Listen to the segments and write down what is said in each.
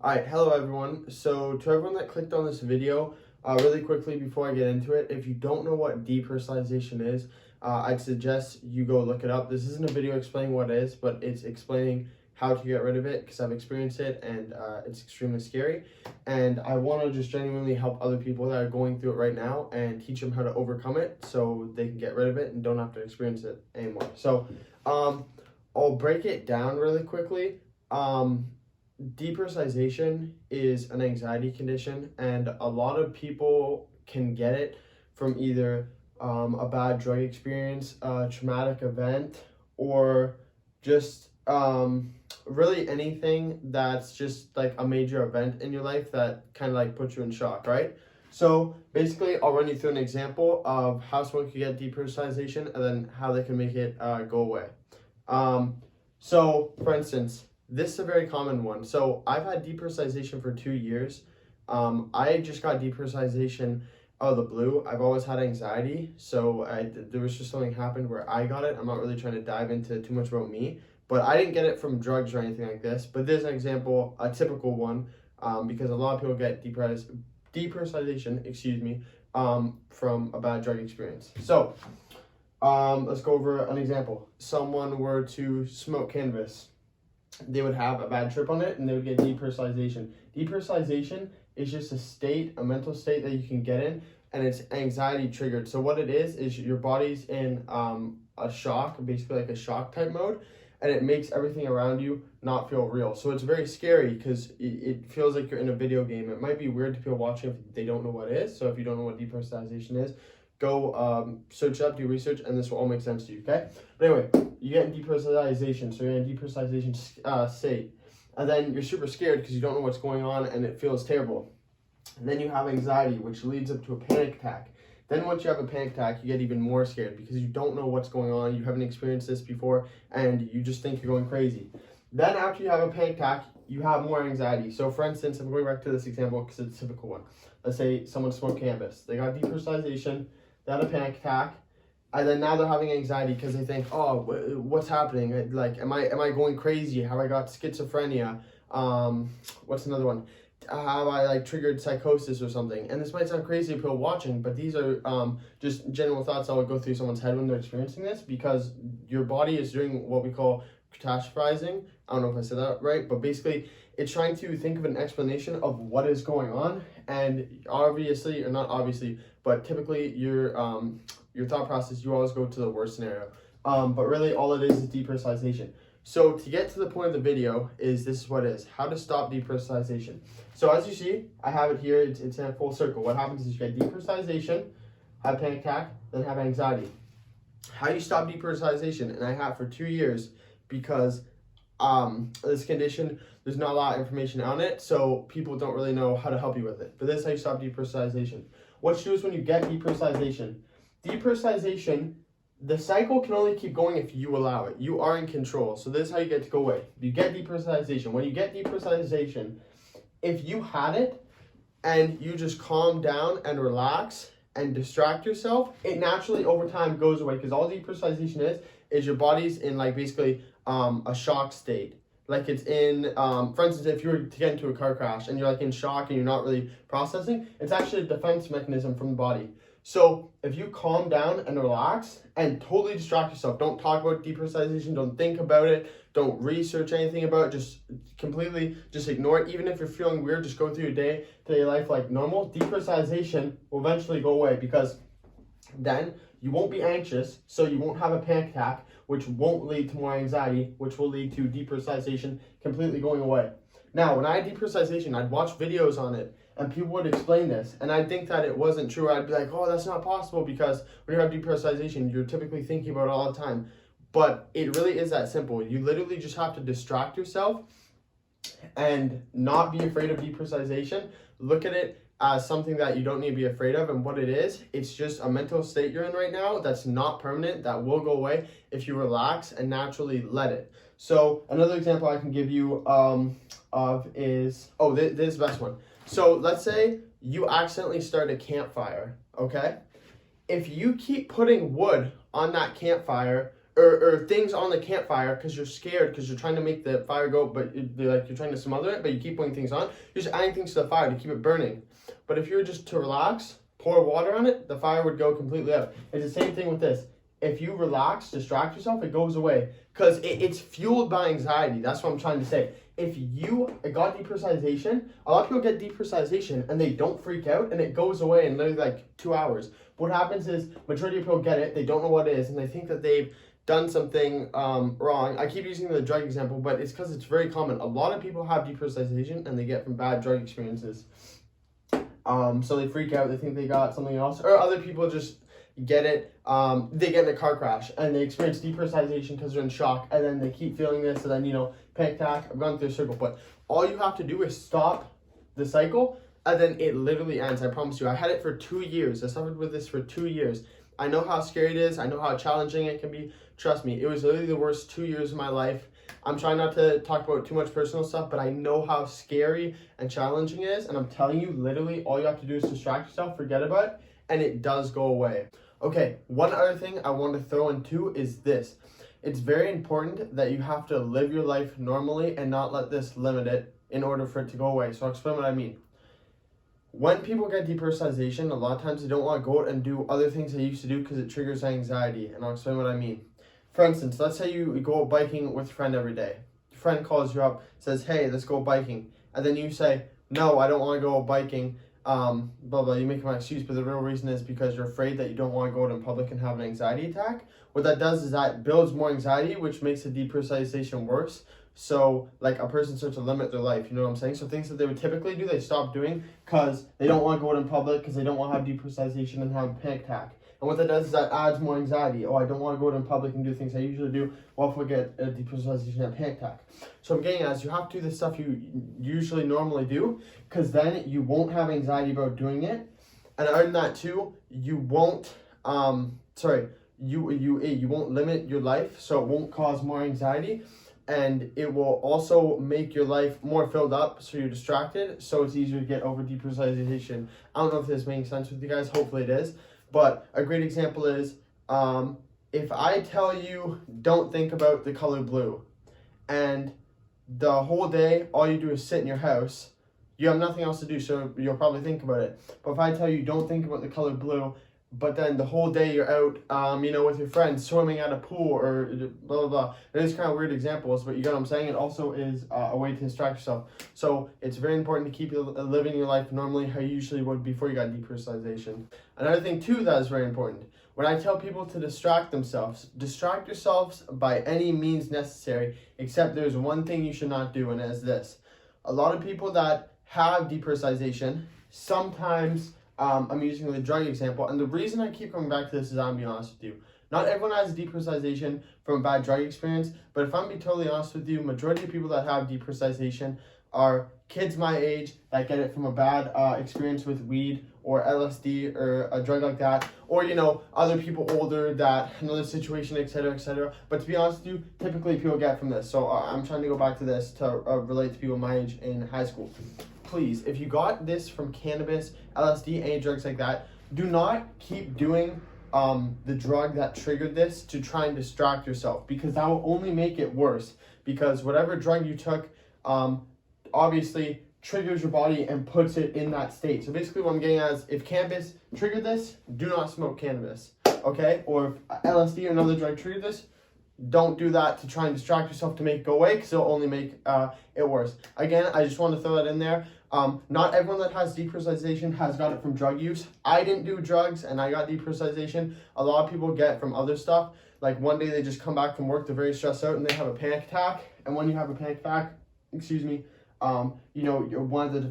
Alright, hello everyone. So to everyone that clicked on this video, really quickly before I get into it, if you don't know what depersonalization is, I'd suggest you go look it up. This isn't a video explaining what it is, but it's explaining how to get rid of it because I've experienced it and it's extremely scary. And I want to just genuinely help other people that are going through it right now and teach them how to overcome it so they can get rid of it and don't have to experience it anymore. So I'll break it down really quickly. Depersonalization is an anxiety condition, and a lot of people can get it from either a bad drug experience, a traumatic event, or just really anything that's just like a major event in your life that kind of like puts you in shock, right? So basically, I'll run you through an example of how someone can get depersonalization and then how they can make it go away. So for instance, this is a very common one. So I've had depersonalization for 2 years. I just got depersonalization out of the blue. I've always had anxiety, so there was just something happened where I got it. I'm not really trying to dive into too much about me, but I didn't get it from drugs or anything like this. But there's an example, a typical one, because a lot of people get depersonalization, from a bad drug experience. So let's go over an example. Someone were to smoke cannabis. They would have a bad trip on it and they would get depersonalization. Depersonalization is just a mental state that you can get in, and it's anxiety triggered. So what it is your body's in a shock, basically like a shock type mode, and it makes everything around you not feel real. So it's very scary because it feels like you're in a video game. It might be weird to people watching if they don't know what it is. So if you don't know what depersonalization is, go search up, do research, and this will all make sense to you, okay? But anyway, you get in depersonalization, so you're in a depersonalization state, and then you're super scared because you don't know what's going on and it feels terrible. And then you have anxiety, which leads up to a panic attack. Then once you have a panic attack, you get even more scared because you don't know what's going on, you haven't experienced this before, and you just think you're going crazy. Then after you have a panic attack, you have more anxiety. So for instance, I'm going back to this example because it's a typical one. Let's say someone smoked cannabis. They got depersonalization, they had a panic attack, and then now they're having anxiety because they think, oh, what's happening? Like, am I going crazy? Have I got schizophrenia? What's another one? Have I like triggered psychosis or something? And this might sound crazy to people watching, but these are just general thoughts that would go through someone's head when they're experiencing this, because your body is doing what we call catastrophizing. I don't know if I said that right, but basically it's trying to think of an explanation of what is going on, and obviously, or not obviously, but typically your thought process, you always go to the worst scenario. But really all it is depersonalization. So to get to the point of the video this is what it is, how to stop depersonalization. So as you see, I have it here, it's in a full circle. What happens is you get depersonalization, have panic attack, then have anxiety. How do you stop depersonalization? And I have for 2 years because this condition, there's not a lot of information on it, so people don't really know how to help you with it. But this is how you stop depersonalization. What you do is when you get depersonalization, the cycle can only keep going if you allow it. You are in control. So this is how you get to go away. You get depersonalization. When you get depersonalization, if you had it and you just calm down and relax and distract yourself, it naturally over time goes away, because all depersonalization is your body's in like basically a shock state. Like it's in, for instance, if you were to get into a car crash and you're like in shock and you're not really processing, it's actually a defense mechanism from the body. So if you calm down and relax and totally distract yourself, don't talk about depersonalization, don't think about it, don't research anything about it, just completely just ignore it. Even if you're feeling weird, just go through your day-to-day life like normal. Depersonalization will eventually go away, because then you won't be anxious, so you won't have a panic attack, which won't lead to more anxiety, which will lead to depersonalization completely going away. Now, when I had depersonalization, I'd watch videos on it, and people would explain this, and I'd think that it wasn't true. I'd be like, oh, that's not possible, because when you have depersonalization, you're typically thinking about it all the time. But it really is that simple. You literally just have to distract yourself and not be afraid of depersonalization. Look at it as something that you don't need to be afraid of, and what it is, it's just a mental state you're in right now that's not permanent, that will go away if you relax and naturally let it. So another example I can give you is this is the best one. So let's say you accidentally start a campfire, okay? If you keep putting wood on that campfire or things on the campfire because you're scared because you're trying to make the fire go, but you're trying to smother it, but you keep putting things on. You're just adding things to the fire to keep it burning. But if you were just to relax, pour water on it, the fire would go completely out. It's the same thing with this. If you relax, distract yourself, it goes away because it's fueled by anxiety. That's what I'm trying to say. If you got depersonalization, a lot of people get depersonalization and they don't freak out and it goes away in literally like 2 hours. What happens is majority of people get it, they don't know what it is, and they think that they've done something wrong. I keep using the drug example, but it's because it's very common. A lot of people have depersonalization and they get from bad drug experiences. So they freak out, they think they got something else, or other people just get it, they get in a car crash and they experience depersonalization because they're in shock, and then they keep feeling this, and then panic attack. I've gone through a circle, but all you have to do is stop the cycle, and then it literally ends. I promise you. I had it for 2 years. I suffered with this for 2 years. I know how scary it is. I know how challenging it can be. Trust me, it was literally the worst 2 years of my life. I'm trying not to talk about too much personal stuff, but I know how scary and challenging it is, and I'm telling you, literally, all you have to do is distract yourself, forget about it, and it does go away. Okay, one other thing I want to throw in too is this. It's very important that you have to live your life normally and not let this limit it in order for it to go away. So I'll explain what I mean. When people get depersonalization, a lot of times they don't want to go out and do other things they used to do because it triggers anxiety, and I'll explain what I mean. For instance, let's say you go out biking with a friend every day. Your friend calls you up, says, hey, let's go biking. And then you say, no, I don't want to go out biking. Blah, blah, you make my excuse, but the real reason is because you're afraid that you don't want to go out in public and have an anxiety attack. What that does is that builds more anxiety, which makes the depersonalization worse. So, like, a person starts to limit their life, you know what I'm saying? So things that they would typically do, they stop doing because they don't want to go out in public, because they don't want to have depersonalization and have a panic attack. And what that does is that adds more anxiety. Oh, I don't want to go out in public and do things I usually do. Well, if we get a depersonalization and a panic attack. So I'm getting at is you have to do the stuff you usually normally do, because then you won't have anxiety about doing it. And other than that too, you won't you won't limit your life, so it won't cause more anxiety. And it will also make your life more filled up, so you're distracted, so it's easier to get over depersonalization. I don't know if this makes sense with you guys. Hopefully it is. But a great example is, if I tell you don't think about the color blue, and the whole day all you do is sit in your house, you have nothing else to do, so you'll probably think about it. But if I tell you don't think about the color blue, but then the whole day you're out, with your friends, swimming at a pool or blah, blah, blah. It is kind of weird examples, but you get what I'm saying? It also is a way to distract yourself. So it's very important to keep living your life normally how you usually would before you got depersonalization. Another thing too that is very important. When I tell people to distract yourselves by any means necessary, except there's one thing you should not do, and it is this. A lot of people that have depersonalization, sometimes, I'm using the drug example, and the reason I keep coming back to this is I'm being honest with you. Not everyone has depersonalization from a bad drug experience, but if I'm being totally honest with you, majority of people that have depersonalization are kids my age that get it from a bad experience with weed or LSD or a drug like that, or other people older that another situation, etc., etc. But to be honest with you, typically people get from this. So I'm trying to go back to this to relate to people my age in high school. Please, if you got this from cannabis, LSD, any drugs like that, do not keep doing the drug that triggered this to try and distract yourself, because that will only make it worse. Because whatever drug you took, obviously triggers your body and puts it in that state. So basically what I'm getting at is, if cannabis triggered this, do not smoke cannabis, okay? Or if LSD or another drug triggered this, don't do that to try and distract yourself to make it go away, because it'll only make it worse. Again, I just want to throw that in there. Not everyone that has depersonalization has got it from drug use. I didn't do drugs and I got depersonalization. A lot of people get it from other stuff. Like one day they just come back from work, they're very stressed out and they have a panic attack. And when you have a panic attack, one of the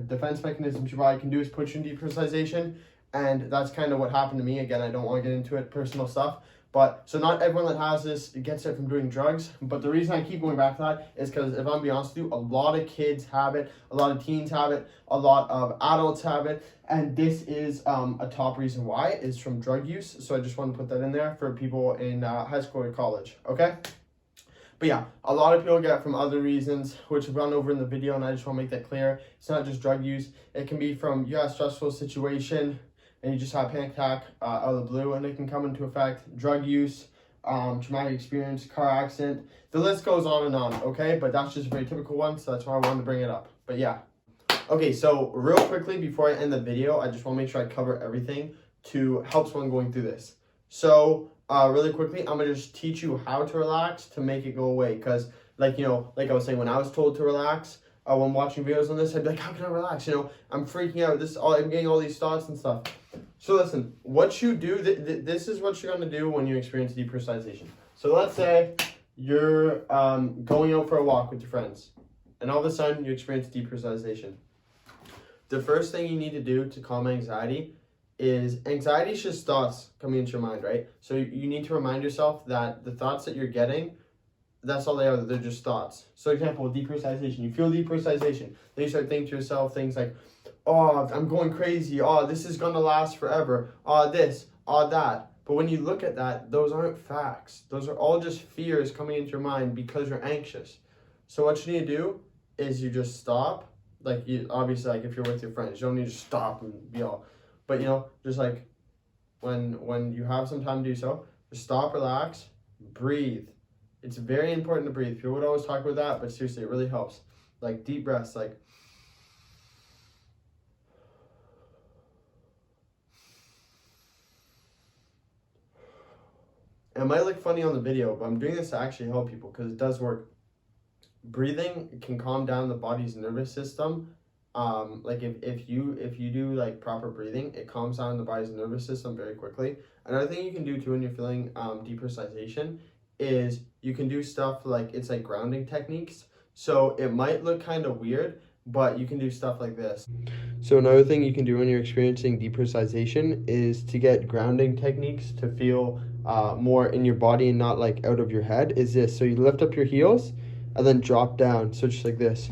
defense mechanisms your body can do is put you in depersonalization. And that's kind of what happened to me. Again, I don't want to get into it, personal stuff. But so not everyone that has this gets it from doing drugs. But the reason I keep going back to that is because, if I'm being honest with you, a lot of kids have it, a lot of teens have it, a lot of adults have it. And this is a top reason why is from drug use. So I just want to put that in there for people in high school or college, okay? But yeah, a lot of people get it from other reasons, which I've gone over in the video, and I just want to make that clear. It's not just drug use. It can be from you have a stressful situation, and you just have a panic attack out of the blue, and it can come into effect. Drug use, traumatic experience, car accident. The list goes on and on, okay? But that's just a very typical one, so that's why I wanted to bring it up. But yeah. Okay, so real quickly before I end the video, I just want to make sure I cover everything to help someone going through this. So really quickly, I'm going to just teach you how to relax to make it go away. Because like I was saying, when I was told to relax, when watching videos on this, I'd be like, how can I relax? I'm freaking out. I'm getting all these thoughts and stuff. So listen, what you do, this is what you're going to do when you experience depersonalization. So let's say you're going out for a walk with your friends, and all of a sudden you experience depersonalization. The first thing you need to do to calm anxiety is just thoughts coming into your mind, right? So you need to remind yourself that the thoughts that you're getting, that's all they are. They're just thoughts. So example, depersonalization. You feel depersonalization. Then you start thinking to yourself things like, oh, I'm going crazy. Oh, this is going to last forever. Oh, this, oh, that. But when you look at that, those aren't facts. Those are all just fears coming into your mind because you're anxious. So what you need to do is you just stop. Like, you obviously, like if you're with your friends, you don't need to stop and be all, but just like when you have some time to do so, just stop, relax, breathe. It's very important to breathe. People would always talk about that, but seriously, it really helps. Like deep breaths, like it might look funny on the video, but I'm doing this to actually help people because it does work. Breathing can calm down the body's nervous system. Like if you do like proper breathing, it calms down the body's nervous system very quickly. Another thing you can do too when you're feeling depersonalization is you can do stuff like, it's like grounding techniques. So it might look kind of weird, but you can do stuff like this. So another thing you can do when you're experiencing depersonalization is to get grounding techniques to feel more in your body and not like out of your head is this. So you lift up your heels and then drop down. So just like this.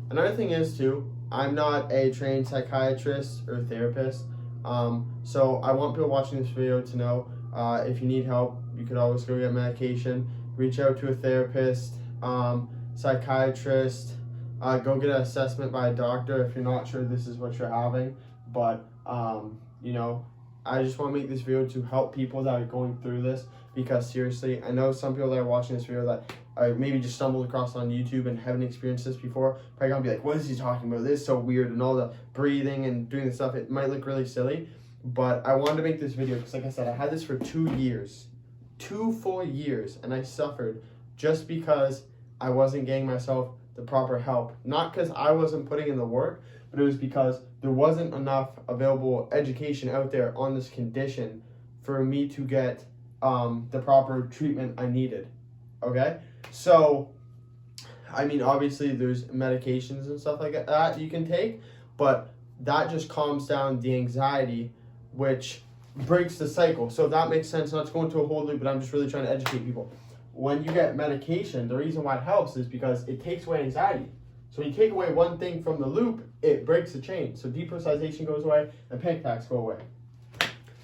Another thing is too, I'm not a trained psychiatrist or therapist. So I want people watching this video to know if you need help, you could always go get medication, reach out to a therapist, psychiatrist, go get an assessment by a doctor if you're not sure this is what you're having. But, I just want to make this video to help people that are going through this, because seriously, I know some people that are watching this video that are maybe just stumbled across on YouTube and haven't experienced this before, probably gonna be like, what is he talking about? This is so weird, and all the breathing and doing the stuff, it might look really silly, but I wanted to make this video because like I said, I had this for 2 years, 2 full years, and I suffered just because I wasn't getting myself the proper help. Not because I wasn't putting in the work, but it was because there wasn't enough available education out there on this condition for me to get the proper treatment I needed. Okay? So, I mean, obviously there's medications and stuff like that you can take, but that just calms down the anxiety, which breaks the cycle. So if that makes sense, not to go into a whole loop, but I'm just really trying to educate people. When you get medication, the reason why it helps is because it takes away anxiety. So when you take away one thing from the loop, it breaks the chain. So depersonalization goes away and panic attacks go away.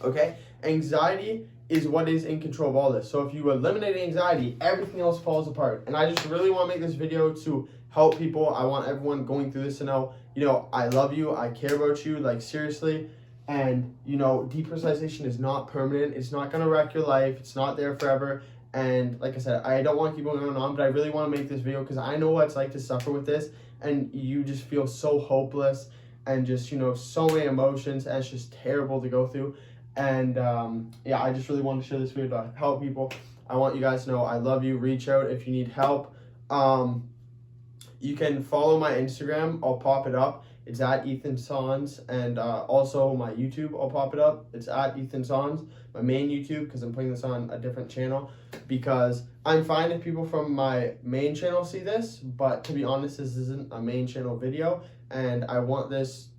Okay? Anxiety is what is in control of all this. So if you eliminate anxiety, everything else falls apart. And I just really want to make this video to help people. I want everyone going through this to know, I love you, I care about you, like seriously. And, depersonalization is not permanent. It's not going to wreck your life. It's not there forever. And like I said, I don't want to keep going on, but I really want to make this video because I know what it's like to suffer with this. And you just feel so hopeless and just, so many emotions. And it's just terrible to go through. And yeah, I just really want to share this video to help people. I want you guys to know I love you. Reach out if you need help. You can follow my Instagram. I'll pop it up. It's at Ethan Sans, and also my YouTube, I'll pop it up. It's at Ethan Sans, my main YouTube, because I'm putting this on a different channel, because I'm fine if people from my main channel see this, but to be honest, this isn't a main channel video, and I want this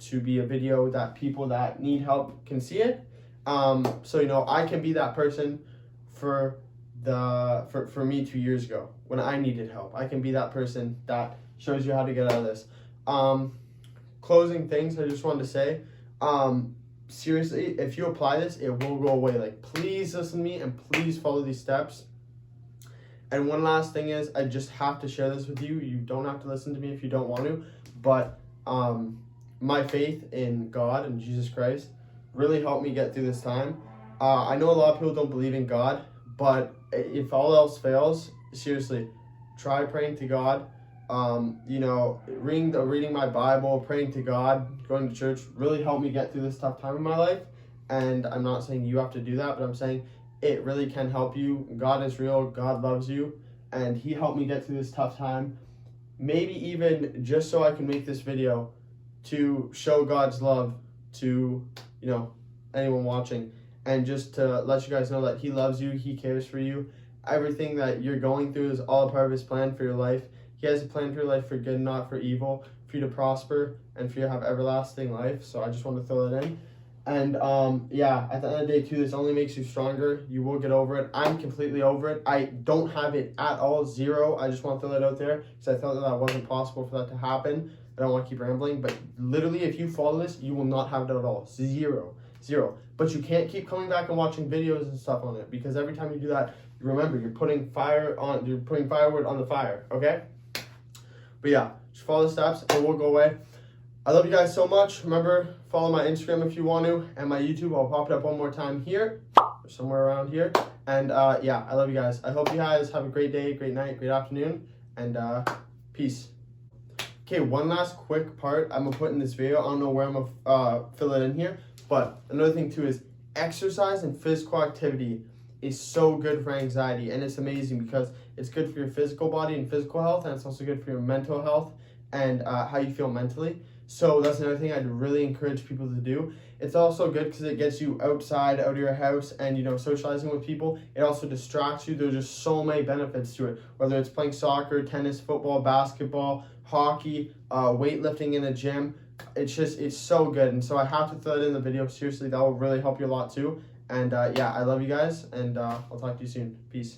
to be a video that people that need help can see it. So, I can be that person for me 2 years ago when I needed help. I can be that person that shows you how to get out of this. Closing things, I just wanted to say, seriously, if you apply this, it will go away. Like, please listen to me and please follow these steps. And one last thing is, I just have to share this with you. You don't have to listen to me if you don't want to, but my faith in God and Jesus Christ really helped me get through this time. I know a lot of people don't believe in God, but if all else fails, seriously, try praying to God. Reading my Bible, praying to God, going to church really helped me get through this tough time in my life. And I'm not saying you have to do that, but I'm saying it really can help you. God is real. God loves you. And he helped me get through this tough time. Maybe even just so I can make this video to show God's love to, anyone watching. And just to let you guys know that he loves you. He cares for you. Everything that you're going through is all a part of his plan for your life. He has a plan for your life for good, not for evil, for you to prosper and for you to have everlasting life. So I just want to throw that in. And at the end of the day too, this only makes you stronger. You will get over it. I'm completely over it. I don't have it at all, 0. I just want to throw that out there because I thought that wasn't possible for that to happen. I don't want to keep rambling, but literally if you follow this, you will not have it at all. 0. But you can't keep coming back and watching videos and stuff on it, because every time you do that, remember, you're putting firewood on the fire, okay? But yeah, just follow the steps and we'll go away. I love you guys so much. Remember, follow my Instagram if you want to, and my YouTube. I'll pop it up one more time here, or somewhere around here. And I love you guys. I hope you guys have a great day, great night, great afternoon, and peace. Okay, one last quick part I'm gonna put in this video. I don't know where I'm gonna fill it in here, but another thing too is exercise and physical activity is so good for anxiety, and it's amazing because it's good for your physical body and physical health, and it's also good for your mental health and how you feel mentally. So that's another thing I'd really encourage people to do. It's also good because it gets you outside, out of your house, and socializing with people. It also distracts you. There's just so many benefits to it, whether it's playing soccer, tennis, football, basketball, hockey, weightlifting in a gym. It's so good. And so I have to throw it in the video. Seriously, that will really help you a lot too. And I love you guys, and I'll talk to you soon. Peace.